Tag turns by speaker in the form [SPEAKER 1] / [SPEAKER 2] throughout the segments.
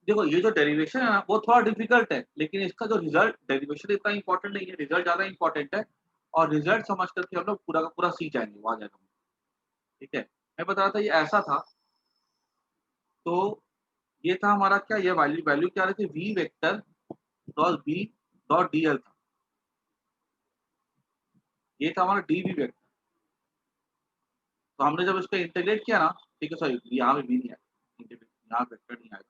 [SPEAKER 1] देखो ये जो डेरिवेशन है ना वो थोड़ा डिफिकल्ट है, लेकिन इसका जो रिजल्ट, डेरिवेशन इतना इंपॉर्टेंट नहीं है, रिजल्ट ज्यादा इंपॉर्टेंट है। और रिजल्ट समझ करके हम लोग पूरा का पूरा सीख जाएंगे, वो आ जाएगा। ठीक है, मैं बता रहा था ये ऐसा था। तो ये था हमारा क्या, ये वैल्यू वैल्यू क्या आ रही थी, v vector cross B dot DL था। ये था हमारा डी वी वेक्टर। तो हमने जब इसको इंटीग्रेट किया ना, ठीक है, सॉरी यहाँ पे भी नहीं आया इंटीग्रेट, यहाँ वेक्टर नहीं आएगा।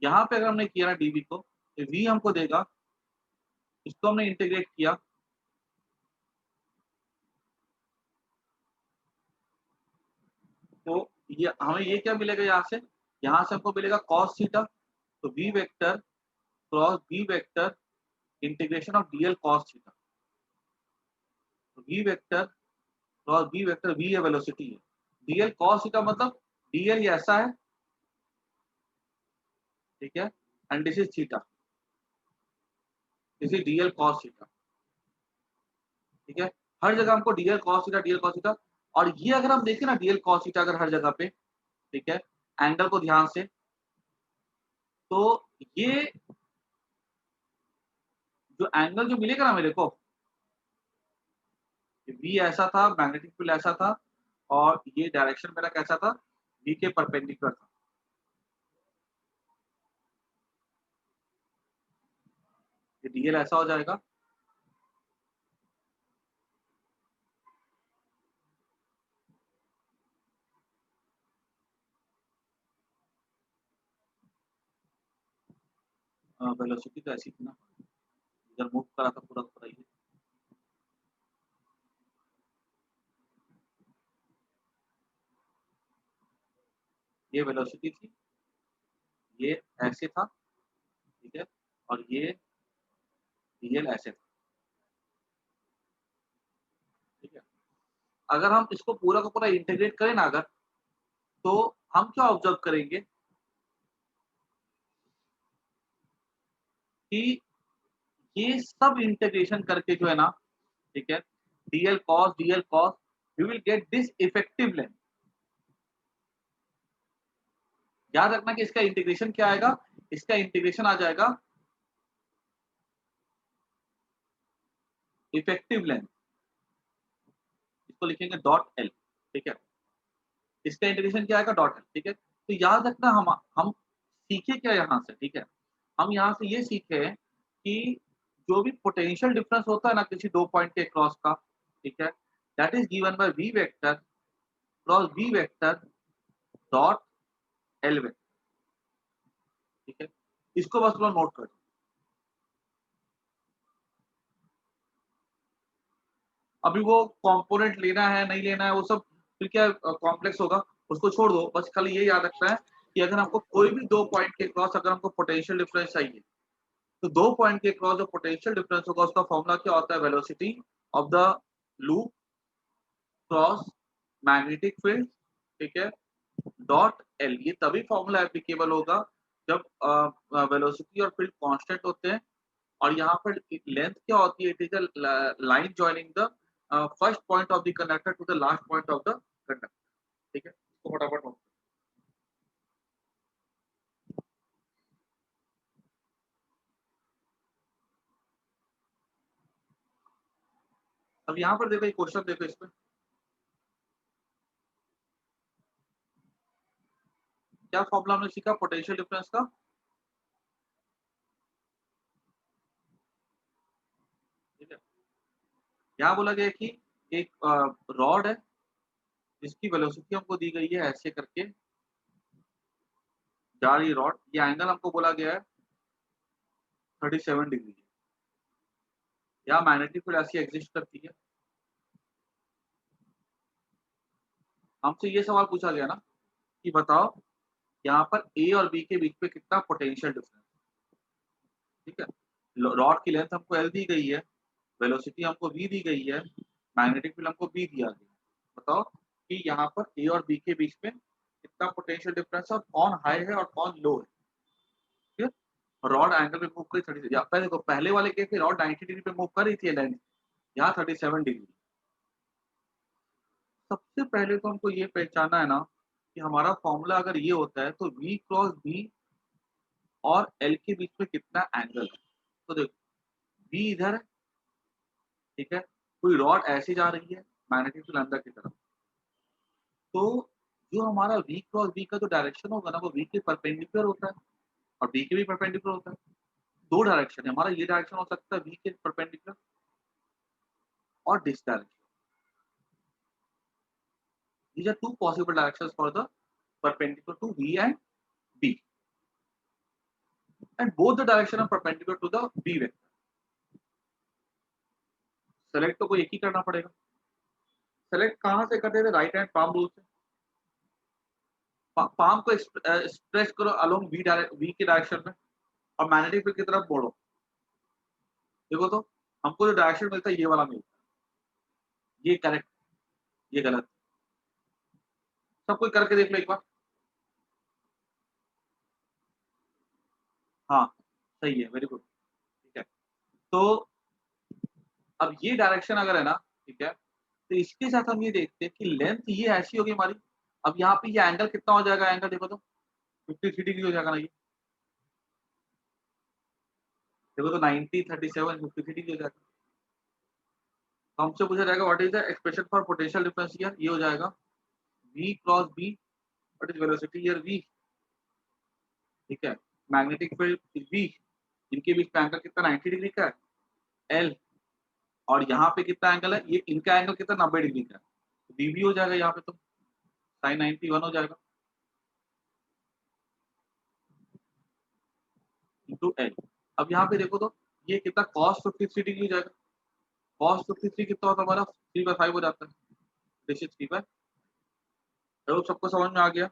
[SPEAKER 1] यहाँ पे अगर हमने किया ना डीवी को, तो वी हमको देगा, इसको हमने इंटीग्रेट किया, तो ये हमें ये क्या मिलेगा यहाँ से हमको मिलेगा कॉस थीटा। तो V vector cross B vector integration of DL cos theta. तो V vector cross B vector, V ये वेलोसिटी है, डीएल कॉस थीटा मतलब डीएल ये ऐसा है, ठीक है, and this is theta, this is DL cos theta. ठीक है, हर जगह हमको DL cos theta, DL cos theta. और ये अगर हम देखें ना डीएल कॉस थीटा अगर हर जगह पे, ठीक है, एंगल को ध्यान से, तो ये जो एंगल जो मिलेगा ना मेरे को, वी ऐसा था, मैग्नेटिक फील्ड ऐसा था, और ये डायरेक्शन मेरा कैसा था, वी के परपेंडिकुलर था। ये डीएल ऐसा हो जाएगा, वेलोसिटी तो ऐसी थी ना, इधर मूव करा था पूरा पूरा ये वेलोसिटी थी, ये ऐसे था, ठीक है, और ये डीएल ऐसे था। ठीक है, अगर हम इसको पूरा का पूरा इंटीग्रेट करें ना अगर, तो हम क्या ऑब्जर्व करेंगे कि ये सब इंटीग्रेशन करके जो है ना, ठीक है, DL cos v will get this effective length. याद रखना कि इसका इंटीग्रेशन क्या आएगा, इसका इंटीग्रेशन आ जाएगा इफेक्टिव लेंथ, इसको लिखेंगे डॉट एल। ठीक है, इसका इंटीग्रेशन क्या आएगा, डॉट एल। ठीक है, तो याद रखना हम सीखे क्या यहाँ से, ठीक है, हम यहाँ से ये सीखे कि जो भी पोटेंशियल डिफरेंस होता है ना किसी दो पॉइंट के क्रॉस का, ठीक है, that is given by v vector cross B vector dot L vector. ठीक है, इसको बस लोग नोट कर। अभी वो कंपोनेंट लेना है नहीं लेना है वो सब फिर क्या कॉम्प्लेक्स होगा, उसको छोड़ दो, बस खाली ये याद रखना है कि अगर हमको कोई भी दो पॉइंट के क्रॉस अगर हमको पोटेंशियल डिफरेंस चाहिए, तो दो पॉइंट के क्रॉस जो पोटेंशियल डिफरेंस होगा उसका फॉर्मूला क्या होता है, velocity of the loop cross magnetic field, ठीक है, डॉट एल। ये तभी फॉर्मूला एप्लीकेबल होगा जब वेलोसिटी और फील्ड कांस्टेंट होते हैं, और यहाँ पर लेंथ क्या होती है, it is a line joining the first point of the conductor to the last point of the conductor. ठीक है, इसको फटाफट नोट। अब यहाँ पर देखो, क्वेश्चन देखो इसमें क्या फॉर्मूला हमने सीखा पोटेंशियल डिफरेंस का। ठीक है, यहाँ बोला गया कि एक रॉड है जिसकी वेलोसिटी हमको दी गई है ऐसे करके जा रही रॉड, ये एंगल हमको बोला गया है 37 डिग्री। यहाँ मैग्नेटिक फील्ड ऐसी एग्जिस्ट करती है। हमसे ये सवाल पूछा गया ना कि बताओ यहाँ पर ए और बी के बीच में कितना पोटेंशियल डिफरेंस। ठीक है, रॉड की लेंथ हमको एल दी गई है, वेलोसिटी हमको वी दी गई है, मैग्नेटिक फील्ड हमको बी दिया गया है। बताओ कि यहाँ पर ए और बी के बीच में कितना पोटेंशियल डिफरेंस है और कौन हाई है और कौन लो है। ठीक है, रॉड एंगल पे मूव करी 30, पहले देखो पहले वाले केस में रॉड 90 डिग्री पे मूव कर रही थी लेंथ, यहाँ 37 डिग्री। सबसे पहले तो हमको ये पहचाना है ना कि हमारा फॉर्मूला अगर ये होता है तो V क्रॉस B और L के बीच में कितना एंगल है। तो देखो V इधर है, ठीक है, कोई रॉड ऐसे जा रही है मैग्नेटिक फील्ड अंदर की तरफ, तो जो हमारा V क्रॉस B का जो डायरेक्शन होगा ना वो V के परपेंडिकुलर होता है और B के भी परपेंडिकुलर होता है। दो डायरेक्शन है हमारा, ये डायरेक्शन हो सकता है V के परपेंडिकुलर और this direction. These are two possible directions for the perpendicular to V and B, and both the direction are perpendicular to the B vector. Select तो कोई एक ही करना पड़ेगा। सेलेक्ट कहाँ से करते थे? राइट हैंड पाम रूल से। पाम को एक्सप्रेस करो अलोंग V के डायरेक्शन में और मैग्नेटिक फील्ड की तरफ मोड़ो। देखो तो हमको जो डायरेक्शन मिलता है ये वाला मिलता है, ये करेक्ट, ये गलत। सब कोई करके देख लो एक बार। हाँ सही है, वेरी गुड, ठीक है। तो अब ये डायरेक्शन अगर है ना, ठीक है, तो इसके साथ हम ये देखते हैं कि लेंथ ये ऐसी होगी हमारी। अब यहाँ पे ये एंगल कितना हो जाएगा? एंगल देखो तो 53 डिग्री हो जाएगा ना ये। देखो तो 90, 37, 53 डिग्री हो जाएगा। तो हमसे पूछा जाएगा what is the expression for potential difference here. ये हो जाएगा V cross B, what is velocity here V, ठीक है, मैग्नेटिक फील्ड V, इनके बीच में एंगल कितना 90 डिग्री का है L, और यहाँ पे कितना एंगल है? ये इनका एंगल कितना 90 डिग्री का है, तो B भी हो जाएगा यहाँ पे, तो sin 91 हो जाएगा इंटू L। अब यहाँ पे देखो तो ये कितना cos 53 डिग्री हो जाएगा। cos 53 कितना होता है हमारा? 3/5 हो जाता है। दिस इज 3/, तो सबको समझ में आ गया।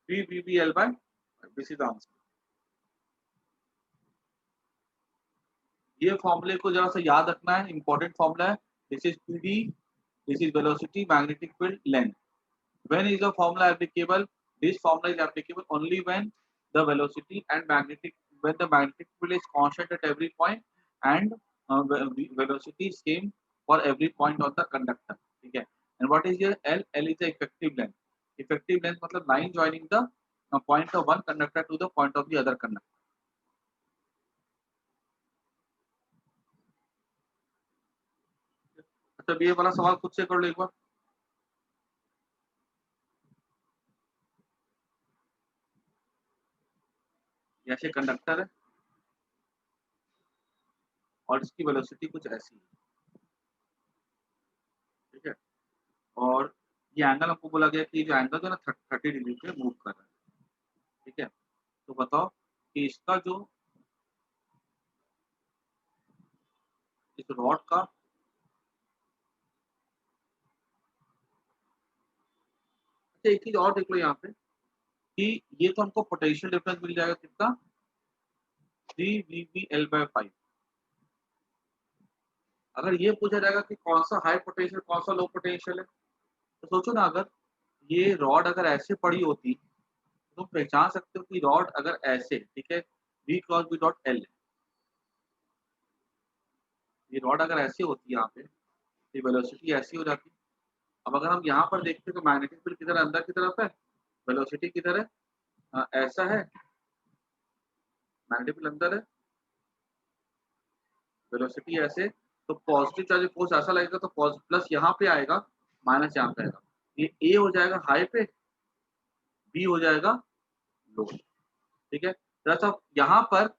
[SPEAKER 1] 3 BBL/, दिस इज आंसर। ये फॉर्मूले को जरा सा याद रखना है, इंपॉर्टेंट फॉर्मूला है। This is PD, this is velocity, magnetic field, length. When is the formula applicable? This formula is applicable only when the velocity and when the magnetic field is constant at every point and velocity is same for every point on the conductor. ठीक है? And what is here? L? L is the effective length. Effective length मतलब line joining the point of one conductor to the point of the other conductor. अच्छा ये वाला सवाल खुद से कर लो एक बार। ऐसे कंडक्टर है और इसकी वेलोसिटी कुछ ऐसी है, ठीक है, और ये एंगल हमको बोला गया कि जो एंगल जो है ना 30 डिग्री पे मूव कर रहा है, ठीक है। तो बताओ कि इसका जो इस रॉड का अच्छा एक चीज और देख लो यहाँ पे कि ये तो हमको पोटेंशियल डिफरेंस मिल जाएगा कितना 3 VBL/5। अगर ये पूछा जाएगा कि कौन सा हाई पोटेंशियल कौन सा लो पोटेंशियल है, तो सोचो ना अगर ये रॉड अगर ऐसे पड़ी होती तो तुम पहचान सकते हो कि रॉड अगर ऐसे, ठीक है, V क्रॉस B.L है, ये रॉड अगर ऐसे होती है यहाँ पे तो वेलोसिटी ऐसी हो जाती। अब अगर हम यहाँ पर देखते हैं तो मैग्नेटिक फील्ड किधर अंदर की तरफ है, वेलोसिटी किधर है, ऐसा है, मैग्नेटिक फील्ड अंदर है, वेलोसिटी ऐसे, तो पॉजिटिव चार्ज फोर्स ऐसा लगेगा तो प्लस यहाँ पे आएगा, माइनस यहाँ पे आएगा। ये ए हो जाएगा हाई पे, बी हो जाएगा लो, ठीक है। जरा यहाँ पर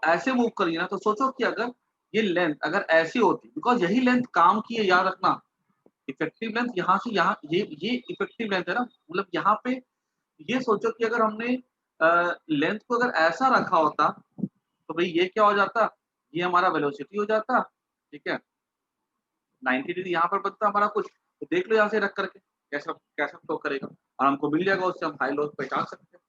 [SPEAKER 1] ऐसे मूव करिए ना, तो सोचो कि अगर ये लेंथ अगर ऐसी होती, बिकॉज यही लेंथ काम की है, याद रखना। इफेक्टिव लेंथ यहाँ से यहाँ, ये इफेक्टिव लेंथ है ना, मतलब यहाँ पे ये सोचो कि अगर हमने लेंथ को अगर ऐसा रखा होता तो भाई ये क्या हो जाता, ये हमारा वेलोसिटी हो जाता, ठीक है, 90 डिग्री यहाँ पर बनता हमारा कुछ, तो देख लो यहाँ से रख करके कैसा कैसा फ्लो करेगा और हमको मिल जाएगा, उससे हम हाई लो पहचान सकते हैं।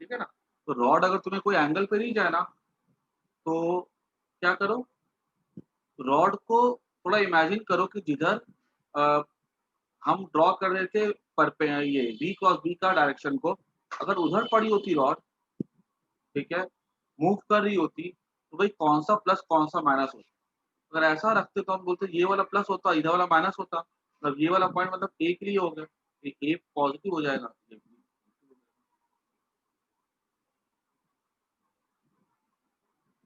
[SPEAKER 1] ठीक है ना। तो रॉड अगर तुम्हें कोई एंगल पे नहीं जाए ना, तो क्या करो, रॉड को थोड़ा इमेजिन करो कि जिधर हम ड्रॉ कर रहे थे पर ये बी क्रॉस बी का डायरेक्शन को, अगर उधर पड़ी होती रॉड, ठीक है, मूव कर रही होती, तो भाई कौन सा प्लस कौन सा माइनस होता। अगर ऐसा रखते तो हम बोलते ये वाला प्लस होता, इधर वाला माइनस होता, मतलब ये वाला पॉइंट मतलब ए के लिए हो गया, ए पॉजिटिव हो जाएगा।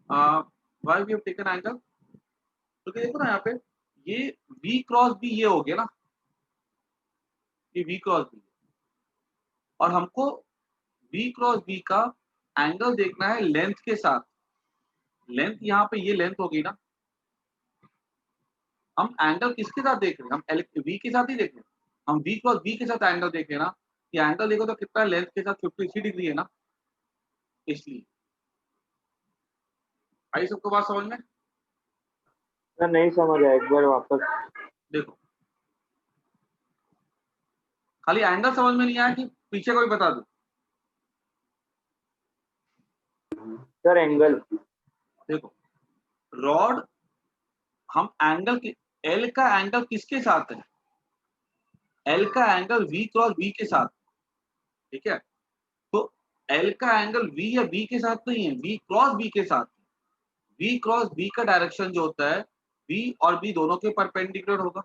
[SPEAKER 1] Why we have taken angle, तो देखो ना यहाँ पे ये v क्रॉस बी ये हो गया ना, ये v क्रॉस बी, और हमको v क्रॉस बी का एंगल देखना है लेंथ के साथ। लेंथ यहाँ पे ये लेंथ होगी ना, हम एंगल किसके साथ देख रहे हैं, हम एल v के साथ ही देख रहे हैं। हम v क्रॉस बी के साथ एंगल देखें ना, ये एंगल देखो तो कितना लेंथ के साथ 53 डिग्री है ना, इसलिए। आई सबको बात समझ में?
[SPEAKER 2] सर नहीं समझ आया, एक बार वापस।
[SPEAKER 1] देखो खाली एंगल समझ में नहीं आया कि पीछे कोई बता दो।
[SPEAKER 2] Sir angle.
[SPEAKER 1] देखो रॉड, हम एंगल एल का एंगल किसके साथ है, एल का एंगल v क्रॉस बी के साथ, ठीक है। तो एल का एंगल v या b के साथ नहीं है, v क्रॉस b के साथ। v क्रॉस b का डायरेक्शन जो होता है, v और b दोनों के परपेंडिकुलर होगा।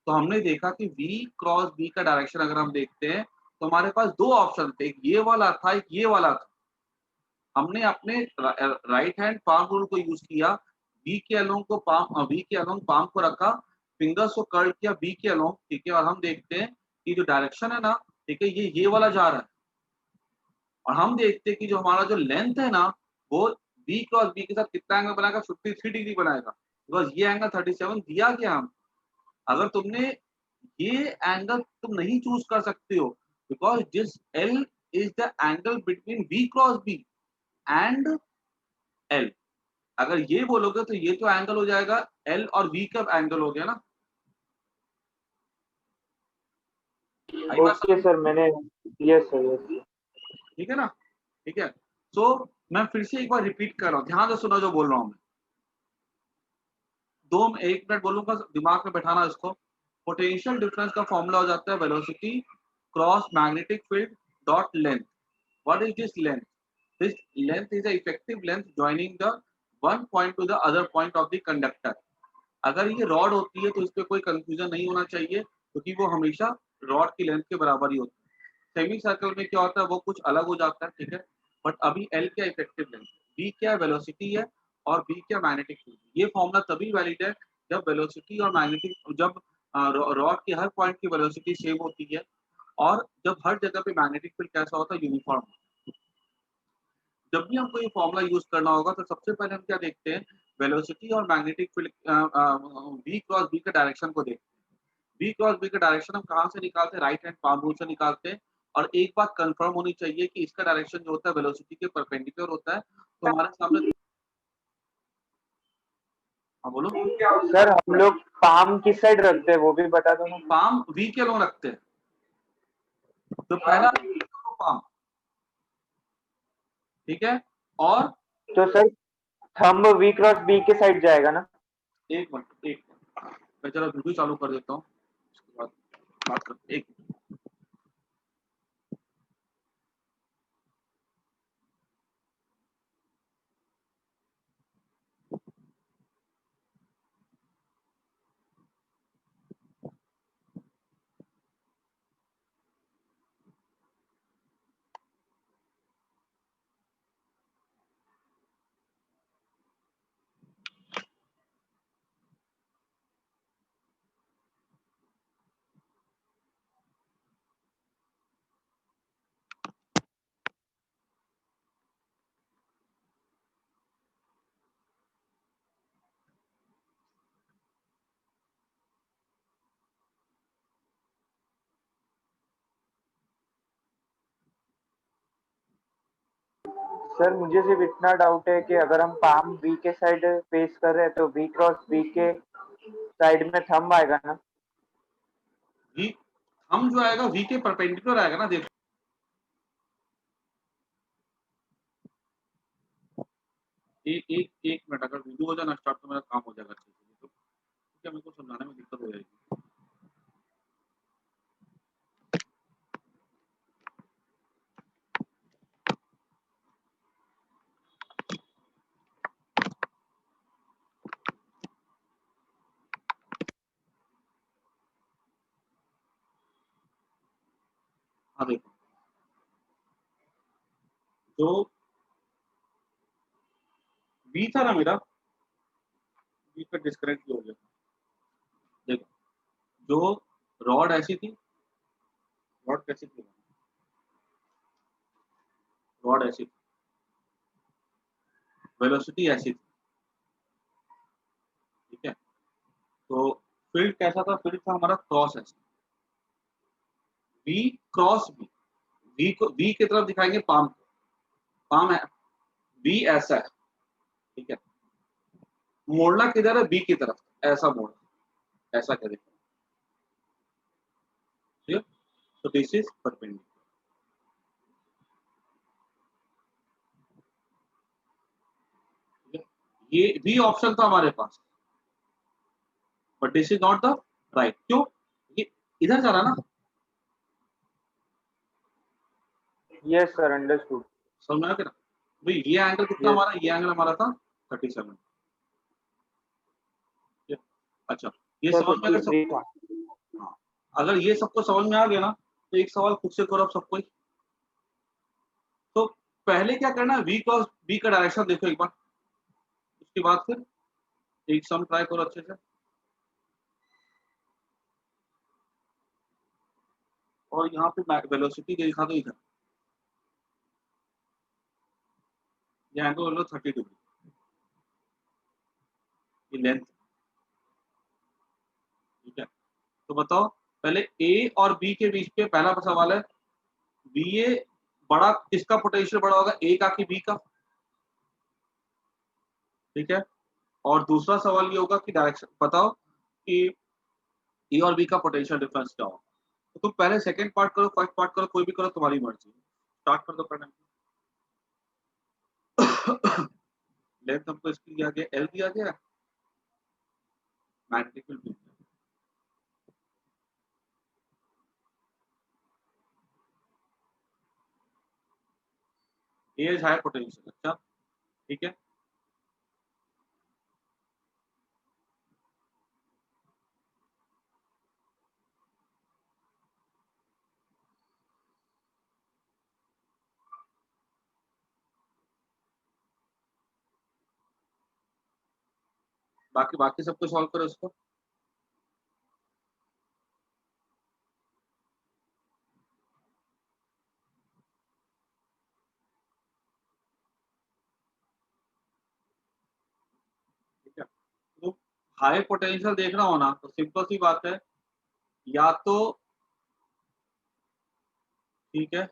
[SPEAKER 1] तो हमने देखा कि v क्रॉस b का डायरेक्शन अगर हम देखते हैं तो हमारे पास दो ऑप्शन थे, एक ये वाला था, एक ये वाला था। हमने अपने राइट हैंड पाम रूल को यूज किया, बी के अलोंग को पाम, बी के अलोंग पाम को रखा, फिंगर्स को कर्ल किया बी के अलोंग, ठीक है। और हम देखते हैं कि जो डायरेक्शन है ना, ठीक है, ये वाला जा रहा है। और हम देखते हैं कि जो हमारा जो लेंथ है ना, वो बी क्रॉस बी के साथ कितना एंगल बनाएगा, 53 डिग्री बनाएगा, बिकॉज ये एंगल 37 दिया गया। हम अगर तुमने ये एंगल तुम नहीं चूज कर सकते हो, because this L is the angle between B cross B and L. अगर ये बोलोगे तो ये तो एंगल हो जाएगा एल और बी का एंगल हो गया ना। आई बात
[SPEAKER 2] ओके
[SPEAKER 1] समझ?
[SPEAKER 2] सर, मैंने। Yes sir, yes.
[SPEAKER 1] ठीक है ना, ठीक है। सो मैं फिर से एक बार रिपीट कर रहा हूँ, ध्यान से सुनो जो बोल रहा हूँ मैं। एक मिनट बोलूंगा, दिमाग में बैठाना इसको। पोटेंशियल डिफरेंस का फॉर्मूला हो जाता है velocity cross magnetic field dot length. What is this length? This length is the effective length joining the one point two the other point of the conductor. अगर ये रॉड होती है तो इस पे कोई कंफ्यूजन नहीं होना चाहिए, क्योंकि वो हमेशा रॉड की लेंथ के बराबर ही होती है। सेमी सर्कल में क्या होता है, वो कुछ अलग हो जाता है, ठीक है। बट अभी एल क्या इफेक्टिव लेंथ, बी क्या वेलोसिटी है, और बी क्या मैग्नेटिक फील्ड। ये फॉर्मूला तभी वैलिड है जब वेलोसिटी और मैग्नेटिक, जब रॉड के हर पॉइंट की वेलोसिटी सेम होती है, और जब हर जगह पे मैग्नेटिक फील्ड कैसा होता है, यूनिफॉर्म। जब भी हमको ये फॉर्मूला यूज करना होगा तो सबसे पहले हम क्या देखते हैं, वेलोसिटी और magnetic field, B cross B के डायरेक्शन को देखते हैं। बी क्रॉस बी का डायरेक्शन हम कहाँ से निकालते हैं, राइट हैंड पाम रूल से निकालते हैं। और एक बात कंफर्म होनी चाहिए कि इसका डायरेक्शन जो होता है वेलोसिटी के परपेंडिकुलर होता है। तो हमारे सामने, हाँ बोलो।
[SPEAKER 2] सर हम लोग पाम किस साइड रखते हैं, वो भी बता दो ना।
[SPEAKER 1] पाम वी के लोग रखते हैं, तो पहला पाम, ठीक है। और
[SPEAKER 2] तो sir thumb v cross B के साइड जाएगा ना।
[SPEAKER 1] एक मिनट, एक मिनट, मैं जरा वीडियो चालू कर देता हूँ, उसके बाद बात करते हैं। एक
[SPEAKER 2] सर मुझे सिर्फ इतना डाउट है कि अगर हम पाम बी के साइड फेस कर रहे हैं तो वी क्रॉस बी के साइड में थंब आएगा ना।
[SPEAKER 1] वी, हम जो आएगा वी के परपेंडिकुलर आएगा ना, देखो। एक मिनट, अगर वीडियो हो जाए ना स्टार्ट तो मेरा काम हो जाएगा अच्छे से, तो क्या मेरे को समझाने में दिक्कत हो जाएगी। हाँ देखो, जो बी था ना मेरा, बी का डिस्कनेक्ट हो गया। देखो, जो रॉड ऐसी थी, रॉड कैसी थी, रॉड ऐसी थी, वेलोसिटी ऐसी थी, ठीक है। तो फील्ड कैसा था, फील्ड था हमारा क्रॉस ऐसा, वी क्रॉस बी, वी को वी की तरफ दिखाएंगे पाम को, पाम है, बी ऐसा है, ठीक है। मोड़ना किधर है, बी की तरफ, ऐसा मोड़ना, ऐसा करें, ठीक है। तो दिस इज परपेंडिकुलर, ये भी ऑप्शन था हमारे पास, but this is not the right. क्यों, ये इधर जा रहा ना,
[SPEAKER 2] यस सर, अंडरस्टूड।
[SPEAKER 1] समझ में आ गया ना भाई। ये एंगल कितना
[SPEAKER 2] यस।
[SPEAKER 1] हमारा, ये एंगल हमारा था 37। अच्छा, ये
[SPEAKER 2] सर
[SPEAKER 1] समझ में अगर सब,
[SPEAKER 2] 53 था।
[SPEAKER 1] हाँ, अगर ये सबको समझ में आ गया ना, तो एक सवाल खुद से करो अब सबको ही। तो पहले क्या करना है, वी क्रॉस बी का डायरेक्शन देखो एक बार, उसके बाद फिर एक सम ट्राई करो अच्छे से। और यहाँ पे वेलोसिटी देखा तो इधर, ये एंगल लो 30 डिग्री, ये लेंथ, ठीक है। तो बताओ, पहले ए और बी के बीच पे पहला सवाल है, बी ए बड़ा, किसका पोटेंशियल बड़ा होगा, ए का कि बी का, ठीक है। और दूसरा सवाल ये होगा कि डायरेक्शन बताओ कि ए और बी का पोटेंशियल डिफरेंस क्या होगा। तो तुम पहले सेकंड पार्ट करो, फर्स्ट पार्ट करो, कोई भी करो, तुम्हारी मर्जी, स्टार्ट कर दो पढ़ने। लेंथ हमको इसकी दिया गया, एल दिया गया, मैग्नेटिक फील्ड दिया गया। ए इज हाई पोटेंशियल, अच्छा ठीक है। बाकी बाकी सबको सॉल्व करो इसको। ठीक है, तो हाई पोटेंशियल देखना हो ना, तो सिंपल सी बात है, या तो ठीक है,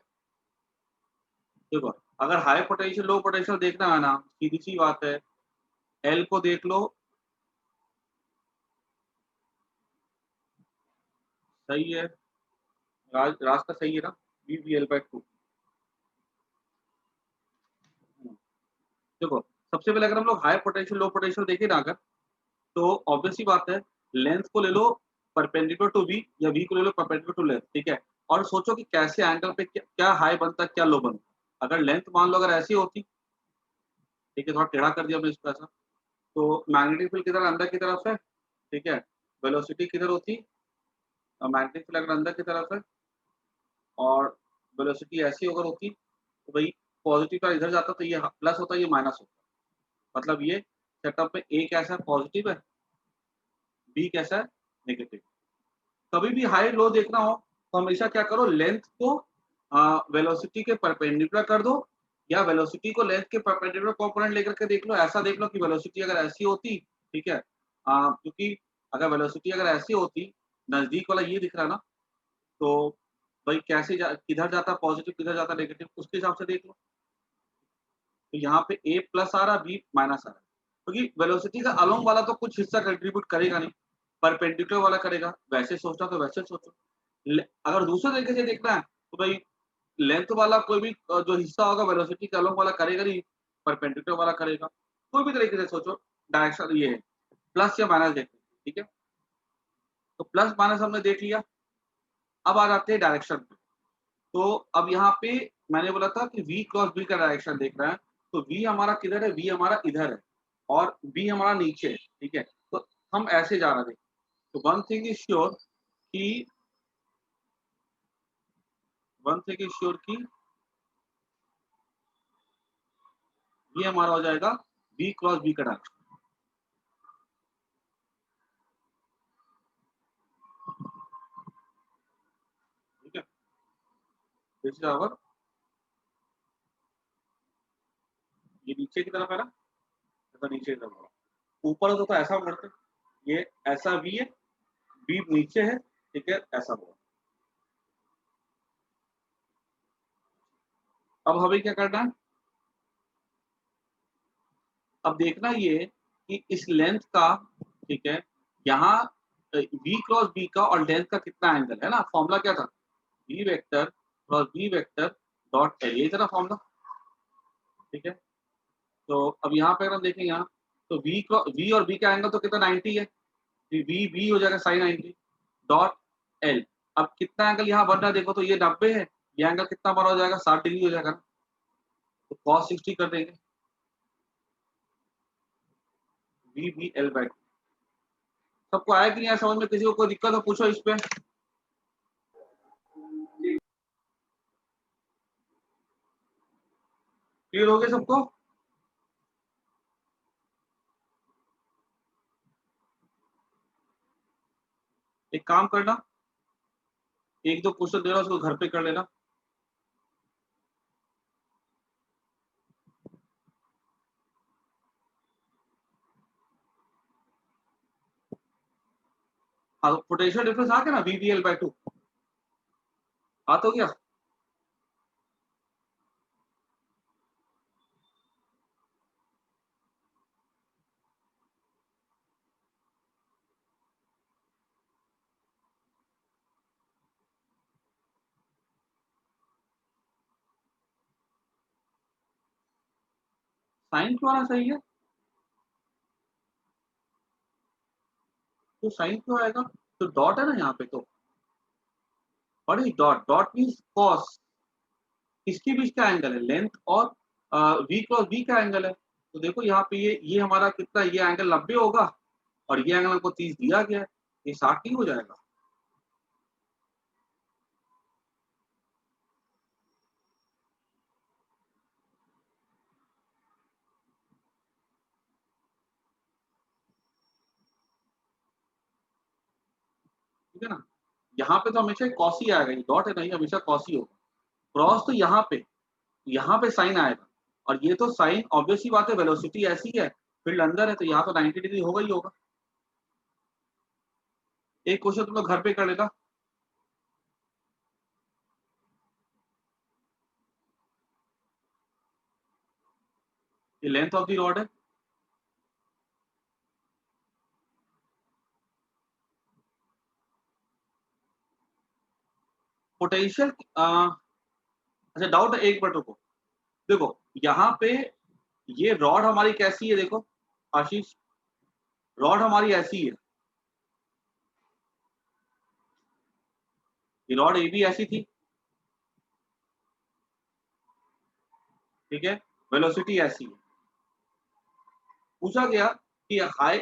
[SPEAKER 1] देखो, अगर हाई पोटेंशियल लो पोटेंशियल देखना है ना, सीधी सी बात है, एल को देख लो, सही है, रास्ता सही है ना, वी वी एल बाई 2। देखो, सबसे पहले अगर हम लोग हाई पोटेंशियल लो पोटेंशियल देखें ना, अगर तो ऑब्वियस सी बात है, लेंथ को ले लो परपेंडिकुलर टू बी, या बी को ले लो परपेंडिकुलर टू लेंथ, ठीक है। और सोचो कि कैसे एंगल पे क्या हाई बनता है, क्या लो बनता। अगर लेंथ मान लो अगर ऐसी होती, ठीक है, थोड़ा टेढ़ा कर दिया मैंने इसको ऐसा, तो मैग्नेटिक फील्ड किधर, अंदर की तरफ है, ठीक है। वेलोसिटी किधर होती, मैग्नेटिक फील्ड अगर अंदर की तरफ है, और वेलोसिटी ऐसी अगर होती, तो भाई पॉजिटिव का इधर जाता तो ये प्लस होता, ये माइनस होता। मतलब ये सेटअप में ए कैसा है, पॉजिटिव है, बी कैसा है, नेगेटिव। कभी भी हाई लो देखना हो, तो हमेशा क्या करो, लेंथ को वेलोसिटी के परपेंडिकुलर कर दो, या वेलोसिटी को लेंथ के परपेंडिकुलर कंपोनेंट लेकर के देख लो। ऐसा देख लो कि वेलोसिटी अगर ऐसी होती, ठीक है, क्योंकि अगर वेलोसिटी अगर ऐसी होती, नजदीक वाला ये दिख रहा है ना, तो भाई कैसे किधर जाता पॉजिटिव, किधर जाता नेगेटिव, उसके हिसाब से देख लो। तो यहाँ पे ए प्लस आ रहा, बी माइनस आ रहा, क्योंकि वेलोसिटी का अलोंग वाला तो कुछ हिस्सा कंट्रीब्यूट करेगा नहीं, परपेंडिकुलर वाला करेगा। वैसे सोचना तो वैसे सोचो, अगर दूसरे तरीके से देखना है, तो भाई लेंथ वाला कोई भी जो हिस्सा होगा वेलोसिटी के अलोंग वाला करेगा नहीं, परपेंडिकुलर वाला करेगा। कोई भी तरीके से सोचो, डायरेक्शन ये है, प्लस या माइनस देखते हैं, ठीक है। तो प्लस माइनस हमने देख लिया, अब आ जाते हैं डायरेक्शन पे। तो अब यहाँ पे मैंने बोला था कि v क्रॉस b का डायरेक्शन देख रहा है, तो v हमारा किधर है, v हमारा इधर है, और b हमारा नीचे है, ठीक है। तो हम ऐसे जा रहे थे, तो वन थिंग इज श्योर कि वन सेकेंड श्योर की ये हमारा हो जाएगा बी क्रॉस बी का डायरेक्शन। ठीक है, दिस इज आवर, ये नीचे की तरफ है ना, ऐसा नीचे की तरफ होगा। ऊपर हो तो ऐसा करते, ये ऐसा बी है, बी नीचे है, ठीक है, ऐसा होगा। अब हमें क्या करना है, अब देखना ये कि इस लेंथ का, ठीक है, यहाँ v क्रॉस b का और लेंथ का कितना एंगल है ना। फॉर्मूला क्या था, v vector cross b vector dot L, ये था फॉर्मूला। ठीक है, तो अब यहाँ पे अगर हम देखें यहाँ, तो v और b का एंगल तो कितना 90 है, v हो जाएगा साइन 90 डॉट एल। अब कितना एंगल यहाँ बन रहा है देखो, तो ये 90 है, ये एंगल कितना बड़ा हो जाएगा, 60 डिग्री हो जाएगा ना, तो cos 60 कर देंगे, v एल बाय। सबको आया कि नहीं आया समझ में, किसी को कोई दिक्कत हो पूछो इस पे। क्लियर हो गया सबको? एक काम करना, एक दो क्वेश्चन दे रहा हूं, उसको घर पे कर लेना। हाँ, पोटेंशियल डिफरेंस आ गया ना, VBL बाय 2 आ तो गया। साइन क्यों आना सही है, तो साइन क्यों आएगा, तो डॉट है ना यहाँ पे, तो और ये डॉट डॉट मीन्स कॉस, किसके बीच का एंगल है, लेंथ और v क्रॉस b का एंगल है। तो देखो यहाँ पे ये हमारा कितना, ये एंगल 90 होगा और ये एंगल हमको 30 दिया गया है, ये 60 नहीं हो जाएगा। ठीक है ना, यहाँ पे तो हमेशा कॉस ही आएगा, ये डॉट है नहीं, हमेशा कॉस ही होगा। क्रॉस तो यहाँ पे साइन आएगा, और ये तो साइन ऑब्वियस ही बात है, वेलोसिटी ऐसी है, फील्ड अंदर है, तो यहाँ तो 90 डिग्री होगा ही होगा। एक क्वेश्चन तुम लोग घर पे कर लेना। ये लेंथ ऑफ द रॉड है, पोटेंशियल, अच्छा डाउट है, एक मिनट रुको। देखो यहाँ पे ये रॉड हमारी कैसी है, देखो आशीष, रॉड हमारी ऐसी है, ये रॉड ए भी ऐसी थी, ठीक है, वेलोसिटी ऐसी है। पूछा गया कि हाई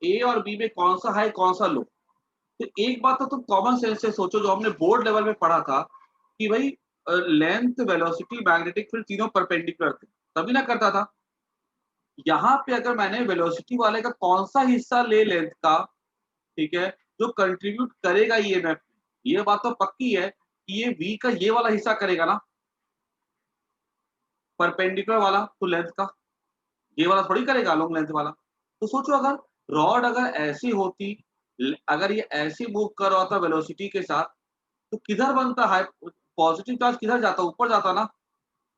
[SPEAKER 1] ए और बी में कौन सा हाई कौन सा लो, तो एक बात तो तुम कॉमन सेंस से सोचो, जो हमने बोर्ड लेवल में पढ़ा था कि भाई लेंथ वेलोसिटी मैग्नेटिक फील्ड तीनों परपेंडिकुलर थे, तभी ना करता था। यहाँ पे अगर मैंने वेलोसिटी वाले का कौन सा हिस्सा ले लेंथ का, ठीक है, जो कंट्रीब्यूट करेगा ईएमएफ, ये बात तो पक्की है कि ये v का ये वाला हिस्सा करेगा ना, परपेंडिकुलर वाला तो लेंथ का, ये वाला थोड़ी करेगा लॉन्ग लेंथ वाला। तो सोचो अगर रॉड अगर ऐसी होती, अगर ये ऐसे मूव कर रहा होता वेलोसिटी के साथ, तो किधर बनता है, पॉजिटिव चार्ज किधर जाता, ऊपर जाता ना,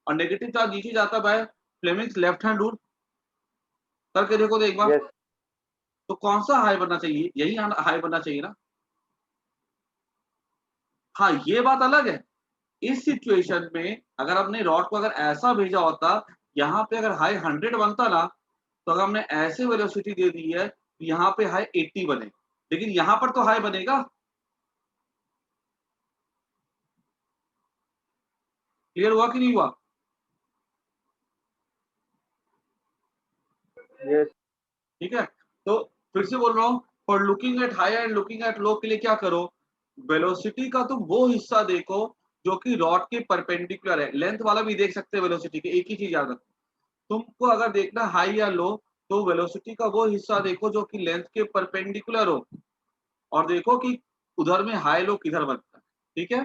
[SPEAKER 1] और नेगेटिव चार्ज नीचे जाता by Fleming's left hand rule. करके देखो तो एक बार।
[SPEAKER 2] यस
[SPEAKER 1] तो कौन सा हाई बनना चाहिए, यही हाई बनना चाहिए ना। हाँ ये बात अलग है, इस सिचुएशन में अगर हमने रॉड को अगर ऐसा भेजा होता, यहाँ पे अगर हाई 100 बनता ना, तो अगर हमने ऐसे वेलोसिटी दे दी है तो यहाँ पे हाई 80 बने, लेकिन यहाँ पर तो हाई बनेगा। क्लियर हुआ कि नहीं हुआ?
[SPEAKER 2] यस
[SPEAKER 1] ठीक है, तो फिर से बोल रहा हूँ, for looking at high and looking at low के लिए क्या करो, वेलोसिटी का तुम वो हिस्सा देखो जो कि रॉड के परपेंडिकुलर है। लेंथ वाला भी देख सकते हैं वेलोसिटी के, एक ही चीज याद रखो। तुमको अगर देखना हाई या लो, तो वेलोसिटी का वो हिस्सा देखो जो कि लेंथ के परपेंडिकुलर हो, और देखो कि उधर में हाई लो किधर बनता है, ठीक है।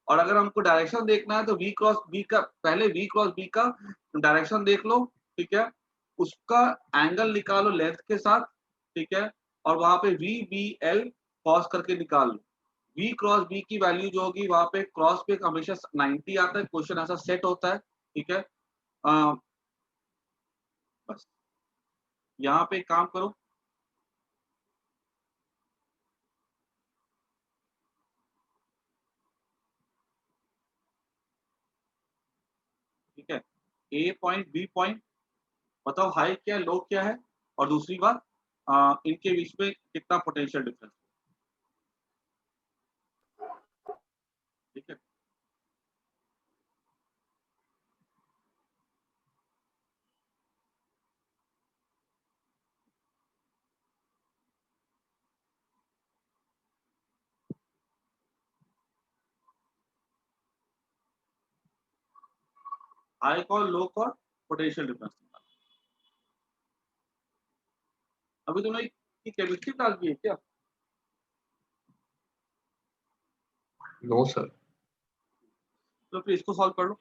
[SPEAKER 1] और अगर हमको डायरेक्शन देखना है तो वी क्रॉस बी का, पहले वी क्रॉस बी का डायरेक्शन देख लो, ठीक है। उसका एंगल निकालो लेंथ के साथ, ठीक है। और वहां पे वी बी एल कॉस करके निकाल लो। वी क्रॉस बी की वैल्यू जो होगी वहां पे क्रॉस पे हमेशा 90 आता है, क्वेश्चन ऐसा सेट होता है, ठीक है। बस यहाँ पे एक काम करो, ठीक है। ए पॉइंट बी पॉइंट, बताओ हाई क्या लो क्या है, और दूसरी बात इनके बीच में कितना पोटेंशियल डिफरेंस, ठीक है। High call low call potential difference. अभी तुमने केमिस्ट्री क्लास की है क्या?
[SPEAKER 3] No sir.
[SPEAKER 1] तो फिर इसको सॉल्व कर लो।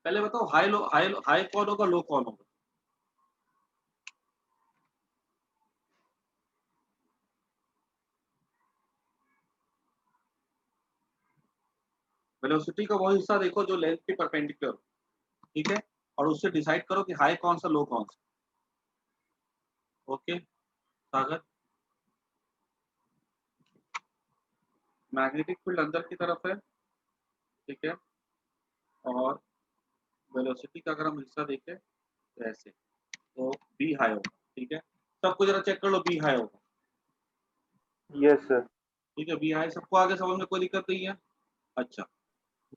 [SPEAKER 1] पहले बताओ हाई लो, हाई कौन होगा, लो कौन होगा? वेलोसिटी का वो हिस्सा देखो जो लेंथ के परपेंडिकुलर, ठीक है। और उससे डिसाइड करो कि हाई कौन सा लो कौन सा। ओके सागर, मैग्नेटिक फील्ड अंदर की तरफ है, ठीक है। और वेलोसिटी का अगर हम हिस्सा देखें तो ऐसे, तो बी हाई होगा, ठीक है। सबको जरा चेक कर लो, बी हाई होगा,
[SPEAKER 2] यस सर।
[SPEAKER 1] ठीक है। बी हाई सबको आगे समझ में कोई दिक्कत नहीं है। अच्छा,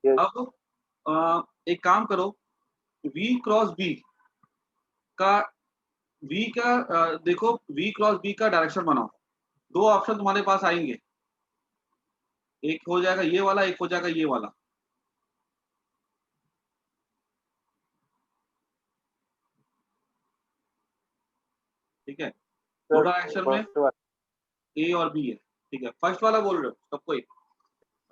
[SPEAKER 2] यस।
[SPEAKER 1] अब एक काम करो, वी क्रॉस बी का, वी का देखो वी क्रॉस बी का डायरेक्शन बनाओ। दो ऑप्शन तुम्हारे पास आएंगे, एक हो जाएगा ये वाला, एक हो जाएगा ये वाला, ठीक है। दो
[SPEAKER 2] सर
[SPEAKER 1] डायरेक्शन में
[SPEAKER 2] फर्स्ट वाला
[SPEAKER 1] ए और बी है, ठीक है। फर्स्ट वाला बोल रहे हो सबको एक।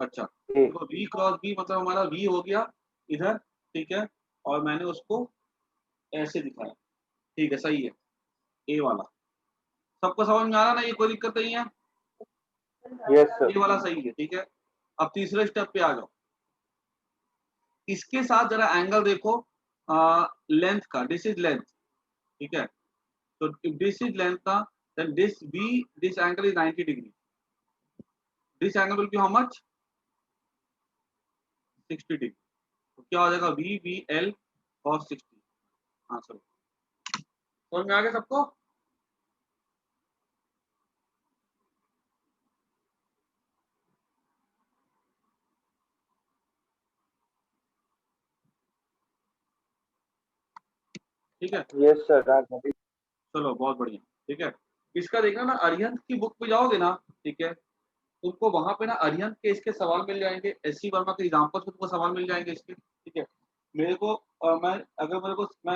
[SPEAKER 1] अच्छा,
[SPEAKER 2] ए।
[SPEAKER 1] देखो वी क्रॉस बी मतलब हमारा वी हो गया इधर, ठीक है। और मैंने उसको ऐसे दिखाया, ठीक है, सही है, ए वाला। सबको समझ में आ रहा ना, ये कोई दिक्कत नहीं है,
[SPEAKER 2] यस सर।
[SPEAKER 1] ए वाला सही है, ठीक है। अब तीसरे स्टेप पे आ जाओ, इसके साथ जरा एंगल देखो लेंथ का, दिस इज लेंथ, ठीक है। तो if this is length ना, then this angle is 90 degree. This angle will be how much? 60 degree. तो क्या हो जाएगा V B L cos 60 answer. समझ में आ गया सबको? ठीक है,
[SPEAKER 2] यस सर।
[SPEAKER 1] चलो बहुत बढ़िया, ठीक है। इसका देखना ना, अरिहंत की बुक पे जाओगे ना, ठीक है, तुमको वहां पे ना अरिहंत के इसके सवाल मिल जाएंगे, एस सी वर्मा के एग्जाम्पल पे तुमको सवाल मिल जाएंगे इसके, ठीक है। मेरे को मैं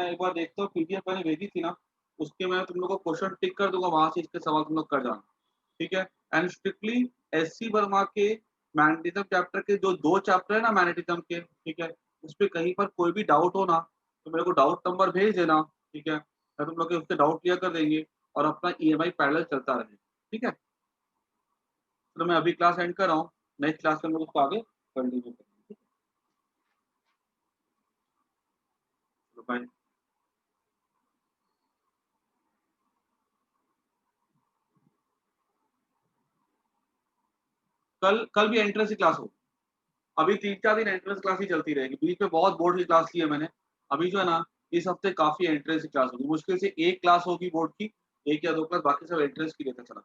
[SPEAKER 1] एक बार देखता हूँ, पीडीएफ मैंने भेजी थी ना, उसके मैं तुम लोग को क्वेश्चन टिक कर दूंगा, वहां से इसके सवाल तुम लोग कर जाना, ठीक है। And strictly S C Verma के मैग्नेटिज्म चैप्टर के जो दो चैप्टर है ना मैग्नेटिज्म के, ठीक है, उस पर कहीं पर कोई भी डाउट हो ना, तो मेरे को डाउट नंबर भेज देना, ठीक है। मैं तुम लोग के उसके डाउट क्लियर कर देंगे, और अपना ईएमआई पैरेलल चलता रहे, ठीक है। तो मैं अभी क्लास एंड कर रहा हूँ, नेक्स्ट क्लास में हम लोग उसको आगे कंटिन्यू करेंगे। बाय। कल भी एंट्रेंस की क्लास हो, अभी 3-4 दिन एंट्रेंस क्लास ही चलती रहेगी, बीच में बहुत बोर्ड की क्लास की है मैंने। अभी जो है ना, इस हफ्ते काफी एंट्रेंस की क्लास होगी, मुश्किल से एक क्लास होगी बोर्ड की, एक या दो क्लास, बाकी सब एंट्रेंस की लेकर चला,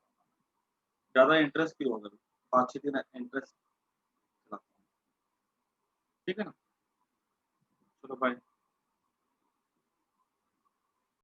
[SPEAKER 1] ज्यादा एंट्रेंस की होगा, 5-6 दिन एंट्रेंस चलाता हूँ। ठीक है ना, चलो बाय।